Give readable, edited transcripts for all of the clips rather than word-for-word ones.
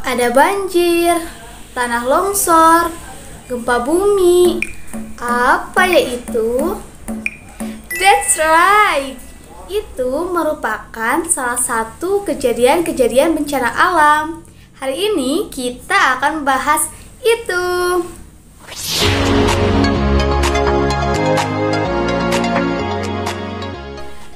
Ada banjir, tanah longsor, gempa bumi. Apa ya itu? That's right. Itu merupakan salah satu kejadian-kejadian bencana alam. Hari ini kita akan bahas itu.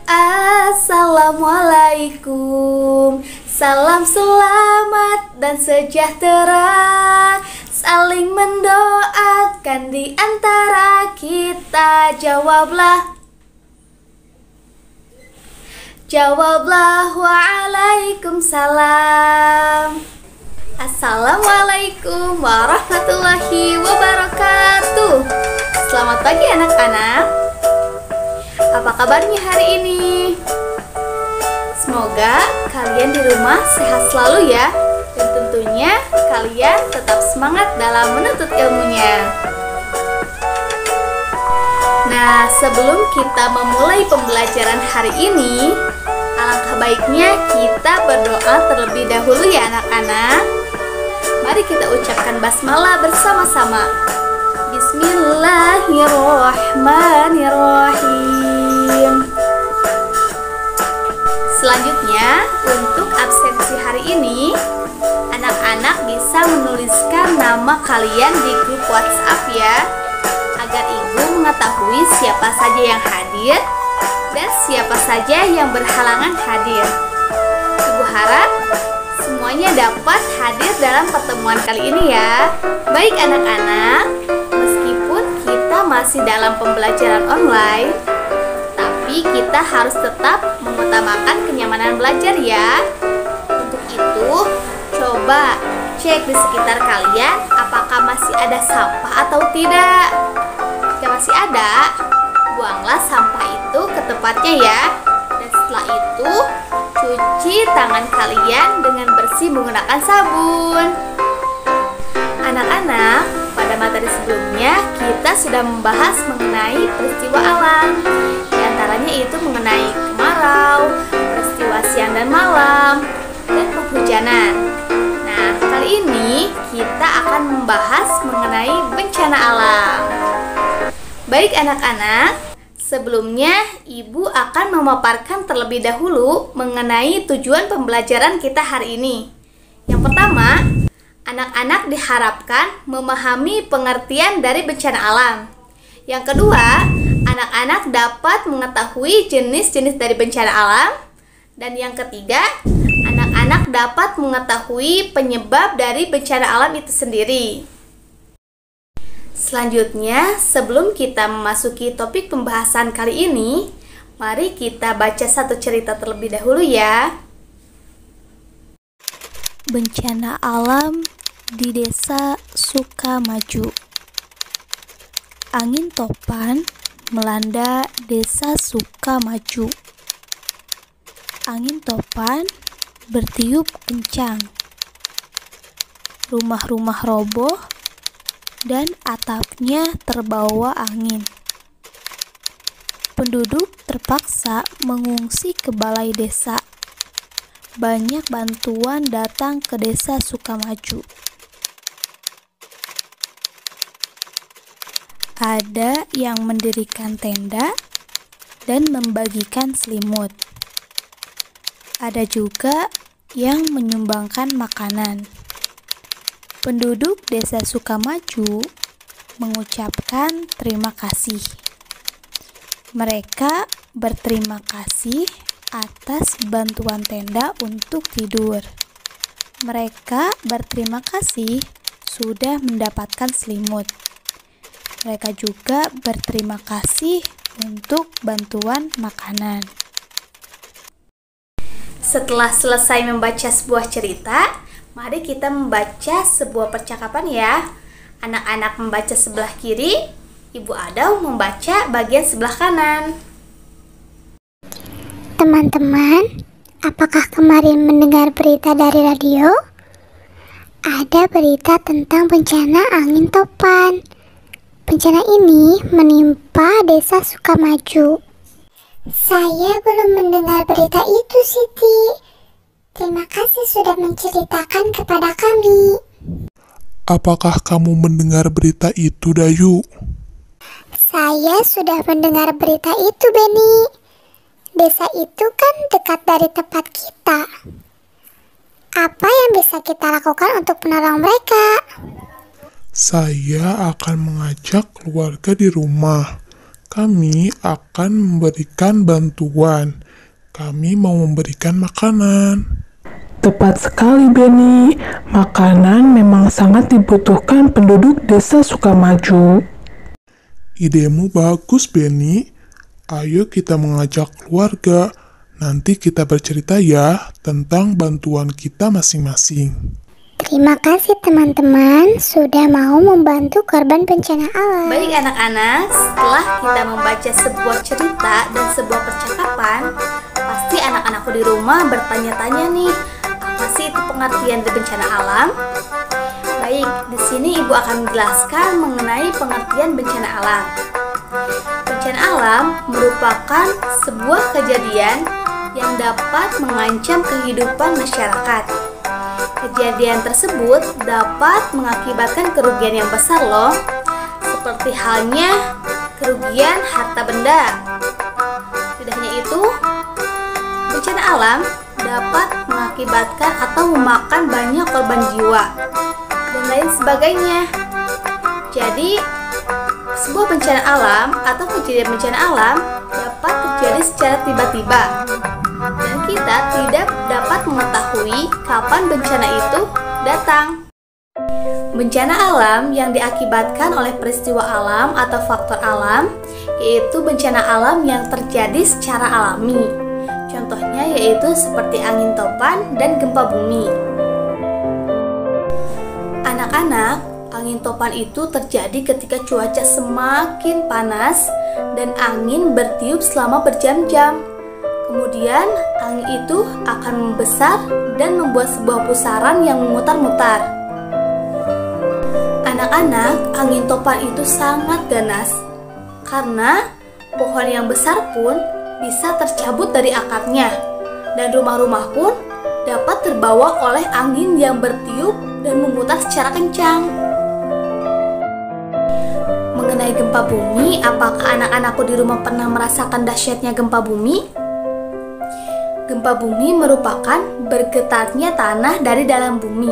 Assalamualaikum. Salam selamat dan sejahtera, saling mendoakan di antara kita. Jawablah waalaikumsalam. Assalamualaikum warahmatullahi wabarakatuh. Selamat pagi anak-anak. Apa kabarnya hari ini? Semoga kalian di rumah sehat selalu ya. Dan tentunya kalian tetap semangat dalam menuntut ilmunya. Nah, sebelum kita memulai pembelajaran hari ini, alangkah baiknya kita berdoa terlebih dahulu ya anak-anak. Mari kita ucapkan basmalah bersama-sama. Bismillahirrahmanirrahim. Selanjutnya, untuk absensi hari ini, anak-anak bisa menuliskan nama kalian di grup WhatsApp ya, agar ibu mengetahui siapa saja yang hadir dan siapa saja yang berhalangan hadir. Ibu harap semuanya dapat hadir dalam pertemuan kali ini ya. Baik anak-anak, meskipun kita masih dalam pembelajaran online, tapi kita harus tetap mengutamakan kenyamanan belajar ya. Untuk itu, coba cek di sekitar kalian apakah masih ada sampah atau tidak. Jika masih ada, buanglah sampah itu ke tempatnya ya. Dan setelah itu, cuci tangan kalian dengan bersih menggunakan sabun. Anak-anak, pada materi sebelumnya kita sudah membahas mengenai peristiwa alam. Di antaranya itu mengenai kemarau, peristiwa siang dan malam, dan penghujanan. Nah, kali ini kita akan membahas mengenai bencana alam. Baik anak-anak, sebelumnya ibu akan memaparkan terlebih dahulu mengenai tujuan pembelajaran kita hari ini. Yang pertama, anak-anak diharapkan memahami pengertian dari bencana alam. Yang kedua, anak-anak dapat mengetahui jenis-jenis dari bencana alam. Dan yang ketiga, anak-anak dapat mengetahui penyebab dari bencana alam itu sendiri. Selanjutnya, sebelum kita memasuki topik pembahasan kali ini, mari kita baca satu cerita terlebih dahulu ya. Bencana alam di Desa Sukamaju. Angin topan melanda Desa Sukamaju. Angin topan bertiup kencang. Rumah-rumah roboh dan atapnya terbawa angin. Penduduk terpaksa mengungsi ke balai desa. Banyak bantuan datang ke Desa Sukamaju. Ada yang mendirikan tenda dan membagikan selimut. Ada juga yang menyumbangkan makanan. Penduduk Desa Sukamaju mengucapkan terima kasih. Mereka berterima kasih atas bantuan tenda untuk tidur. Mereka berterima kasih sudah mendapatkan selimut. Mereka juga berterima kasih untuk bantuan makanan. Setelah selesai membaca sebuah cerita, mari kita membaca sebuah percakapan ya. Anak-anak membaca sebelah kiri, Ibu Adau membaca bagian sebelah kanan. Teman-teman, apakah kemarin mendengar berita dari radio? Ada berita tentang bencana angin topan. Bencana ini menimpa Desa Sukamaju. Saya belum mendengar berita itu, Siti. Terima kasih sudah menceritakan kepada kami. Apakah kamu mendengar berita itu, Dayu? Saya sudah mendengar berita itu, Beni. Desa itu kan dekat dari tempat kita. Apa yang bisa kita lakukan untuk menolong mereka? Saya akan mengajak keluarga di rumah. Kami akan memberikan bantuan. Kami mau memberikan makanan. Tepat sekali, Beni. Makanan memang sangat dibutuhkan penduduk desa Sukamaju. Idemu bagus, Beni. Ayo kita mengajak keluarga. Nanti kita bercerita ya tentang bantuan kita masing-masing. Terima kasih teman-teman sudah mau membantu korban bencana alam. Baik anak-anak, setelah kita membaca sebuah cerita dan sebuah percakapan, pasti anak-anakku di rumah bertanya-tanya nih, apa sih itu pengertian dari bencana alam? Baik, di sini Ibu akan menjelaskan mengenai pengertian bencana alam. Bencana alam merupakan sebuah kejadian yang dapat mengancam kehidupan masyarakat. Kejadian tersebut dapat mengakibatkan kerugian yang besar loh, seperti halnya kerugian harta benda. Tidak hanya itu, bencana alam dapat mengakibatkan atau memakan banyak korban jiwa dan lain sebagainya. Jadi, sebuah bencana alam atau kejadian bencana alam dapat terjadi secara tiba-tiba dan kita tidak dapat mengetahui kapan bencana itu datang. Bencana alam yang diakibatkan oleh peristiwa alam atau faktor alam yaitu bencana alam yang terjadi secara alami. Contohnya yaitu seperti angin topan dan gempa bumi. Anak-anak, angin topan itu terjadi ketika cuaca semakin panas dan angin bertiup selama berjam-jam. Kemudian, angin itu akan membesar dan membuat sebuah pusaran yang memutar-mutar. Anak-anak, angin topan itu sangat ganas karena pohon yang besar pun bisa tercabut dari akarnya dan rumah-rumah pun dapat terbawa oleh angin yang bertiup dan memutar secara kencang. Mengenai gempa bumi, apakah anak-anakku di rumah pernah merasakan dahsyatnya gempa bumi? Gempa bumi merupakan bergetarnya tanah dari dalam bumi.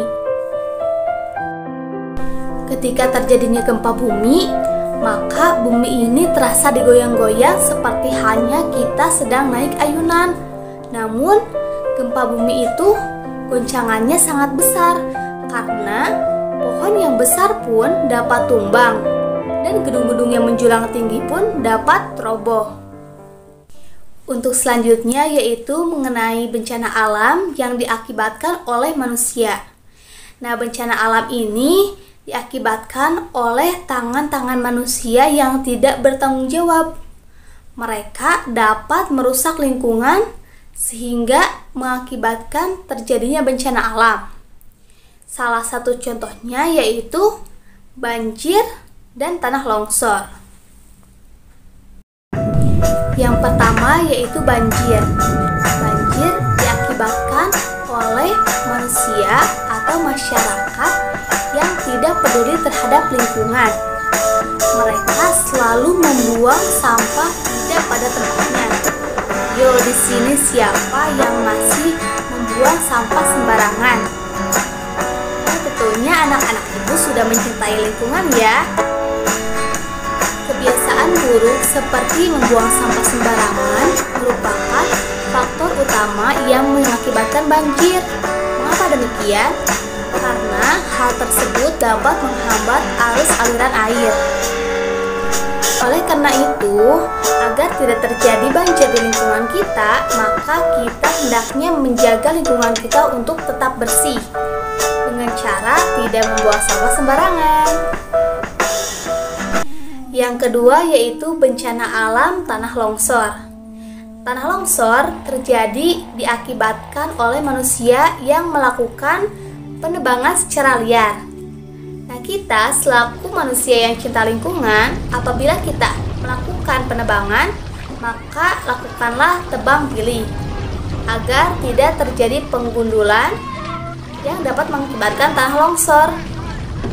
Ketika terjadinya gempa bumi, maka bumi ini terasa digoyang-goyang seperti halnya kita sedang naik ayunan. Namun, gempa bumi itu goncangannya sangat besar karena pohon yang besar pun dapat tumbang dan gedung-gedung yang menjulang tinggi pun dapat roboh. Untuk selanjutnya yaitu mengenai bencana alam yang diakibatkan oleh manusia. Nah, bencana alam ini diakibatkan oleh tangan-tangan manusia yang tidak bertanggung jawab. Mereka dapat merusak lingkungan sehingga mengakibatkan terjadinya bencana alam. Salah satu contohnya yaitu banjir dan tanah longsor. Yang pertama yaitu banjir. Banjir diakibatkan oleh manusia atau masyarakat yang tidak peduli terhadap lingkungan. Mereka selalu membuang sampah tidak pada tempatnya. Yo, di sini siapa yang masih membuang sampah sembarangan? Nah, tentunya anak-anak ibu sudah mencintai lingkungan ya. Kebiasaan buruk seperti membuang sampah sembarangan merupakan faktor utama yang mengakibatkan banjir. Mengapa demikian? Karena hal tersebut dapat menghambat arus aliran air. Oleh karena itu, agar tidak terjadi banjir di lingkungan kita, maka kita hendaknya menjaga lingkungan kita untuk tetap bersih dengan cara tidak membuang sampah sembarangan. Yang kedua yaitu bencana alam tanah longsor. Tanah longsor terjadi diakibatkan oleh manusia yang melakukan penebangan secara liar. Nah, kita selaku manusia yang cinta lingkungan, apabila kita melakukan penebangan, maka lakukanlah tebang pilih. agar tidak terjadi penggundulan yang dapat mengakibatkan tanah longsor.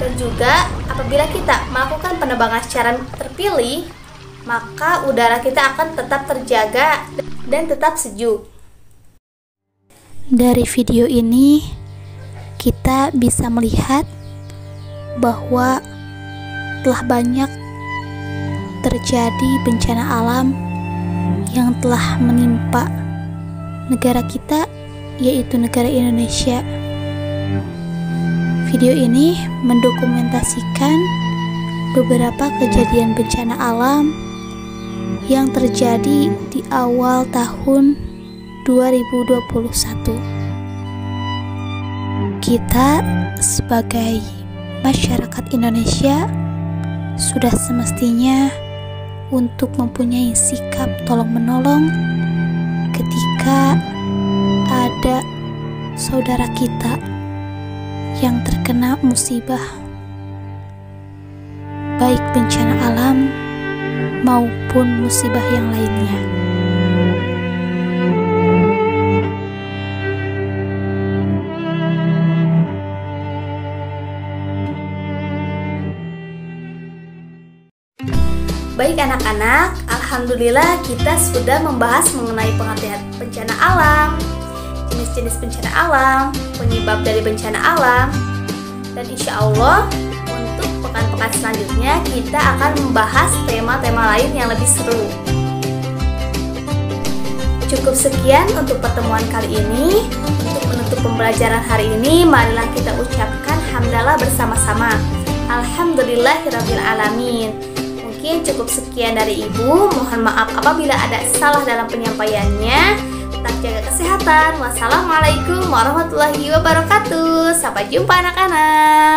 Dan juga apabila kita melakukan penebangan secara terpilih, maka udara kita akan tetap terjaga dan tetap sejuk. Dari video ini kita bisa melihat bahwa telah banyak terjadi bencana alam yang telah menimpa negara kita, yaitu negara Indonesia. Video ini mendokumentasikan beberapa kejadian bencana alam yang terjadi di awal tahun 2021. Kita sebagai masyarakat Indonesia sudah semestinya untuk mempunyai sikap tolong-menolong ketika ada saudara kita yang terkena musibah, baik bencana alam maupun musibah yang lainnya. Baik anak-anak, alhamdulillah kita sudah membahas mengenai pengertian bencana alam, jenis-jenis bencana alam, penyebab dari bencana alam, dan insya Allah untuk pekan-pekan selanjutnya kita akan membahas tema-tema lain yang lebih seru. Cukup sekian untuk pertemuan kali ini. Untuk menutup pembelajaran hari ini, marilah kita ucapkan hamdalah bersama-sama. Alhamdulillahirabbil alamin. Mungkin cukup sekian dari Ibu. Mohon maaf apabila ada salah dalam penyampaiannya. Tetap jaga kesehatan. Wassalamualaikum warahmatullahi wabarakatuh. Sampai jumpa anak-anak.